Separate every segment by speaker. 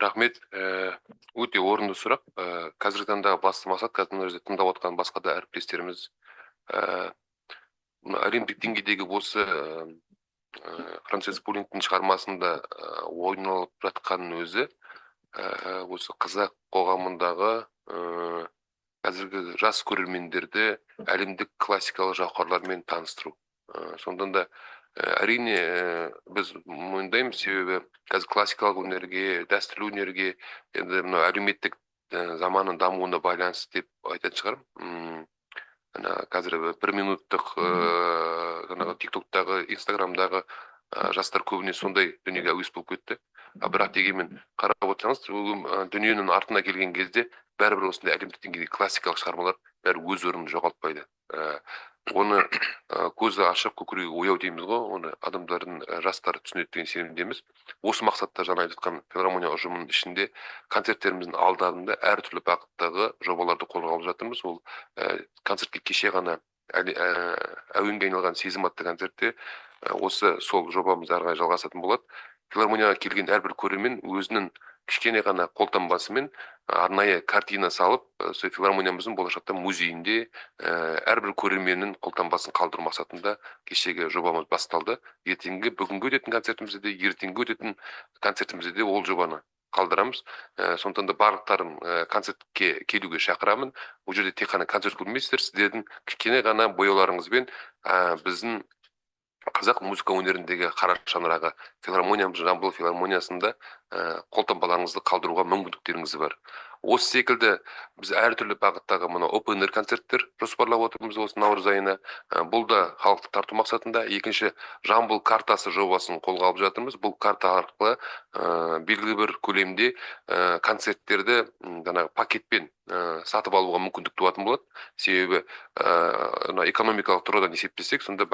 Speaker 1: Рахмет. Өте орынды сұрақ. Қазіргі таңдағы басты мақсат, қазір мына жерде тыңдап отқан басқа да әріптестеріміз, мына әлемдік деңгейдегі осы Франсис Пулингтің шығармасында ойналып жатқанның өзі, осы қазақ қоғамындағы қазіргі жас көрермендерді әлемдік классикалық жауһарлармен таныстыру. Сондан да әрине біз мойындаймыз, себебі қазір классикалық өнерге, дәстүрлі өнерге енді мына әлеуметтік заманның дамуына байланысты деп айтатын шығармын. Қазір 1 минуттық тиктоктағы, инстаграмдағы жастар көбіне сондай дүниеге әуес болып кетті. Бірақ дегенмен қарап отырсаңыз, дүниенің артына келген кезде бәрібір осындай әлемдік деңгейдегі классикалық шығармалар бәрі өз орнын жоғалтпайды. Оны көзі ашық, көкірегі ояу дейміз ғой, оны адамдардың жастары түсінеді деген сенімдеміз. Осы мақсатта жаңа айтып жатқан филармония ұжымының ішінде концерттеріміздің алдарында әртүрлі бағыттағы жобаларды қолға алып жатырмыз. Ол концертке кеше ғана әуенге айналған сезім атты концертте осы сол жобамыз ары қарай жалғасатын болады. Филармонияға келген әрбір көрермен өзінің кішкене ғана қолтаңбасымен арнайы картина салып, сол филармониямыздың болашақта музейінде әрбір көрерменнің қолтаңбасын қалдыру мақсатында кешегі жобамыз басталды. Бүгінгі өтетін концертімізде де, ертеңгі өтетін концертімізде де ол жобаны қалдырамыз. Сондықтан да барлықтарын концертке келуге шақырамын. Бұл жерде тек қана концерт көрмейсіздер, сіздердің кішкене ғана бояуларыңызбен біздің қазақ музыка өнеріндегі қара шаңырағы филармониямыз, Жамбыл филармониясында қолтаңбаларыңызды қалдыруға мүмкіндіктеріңіз бар. Осы секілді біз әртүрлі бағыттағы мына open-air концерттер жоспарлап отырмыз осы наурыз айына. Бұл да халықты тарту мақсатында. Екінші, Жамбыл картасы жобасын қолға алып жатырмыз. Бұл карта арқылы белгілі бір көлемде концерттерді пакетпен сатып алуға мүмкіндік туатын болады. Себебі экономикалық тұрғыдан есептесек, сонда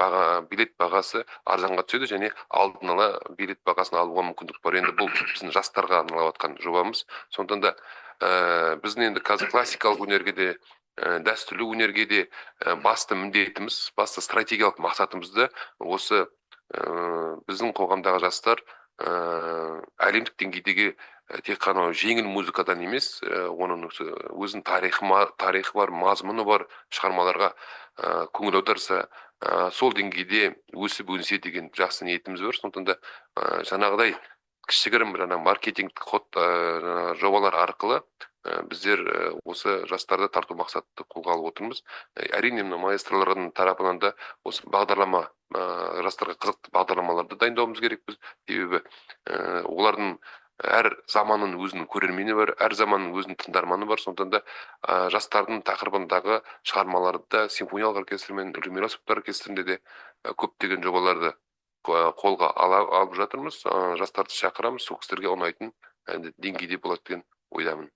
Speaker 1: билет бағасы арзанға түседі және алдын ала билет бағасын алуға мүмкіндік бар. Енді бұл біздің жастарға арналып жатқан жобамыз. Сондықтан да біздің енді қазір классикалық өнерге де, дәстүрлі өнерге де басты міндетіміз, басты стратегиялық мақсатымызды осы біздің қоғамдағы жастар әлемдік деңгейдегі тек қана жеңіл музыкадан емес, оның өзінің тарихы бар, мазмұны бар шығармаларға көңіл аударса, сол деңгейде өсіп өнсе деген жақсы ниетіміз бар. Сондықтан да жаңағыдай кішігірім маркетингтік жобалар арқылы біздер осы жастарды тарту мақсатты қолға алып отырмыз. Әрине, маэстрлардың тарапынан да осы бағдарлама, жастарға қызықты бағдарламаларды дайындауымыз керекпіз. Себебі олардың әр заманның өзінің көрермені бар, әр заманның өзінің тыңдарманы бар. Сондықтан да жастардың тақырыбындағы шығармаларды симфониялық оркестр мен Люмир аспаптар оркестрінде де көптеген жобаларды қолға алып жатырмыз. Жастарды шақырамыз, сол кісілерге ұнайтын деңгейде болады деген ойдамын.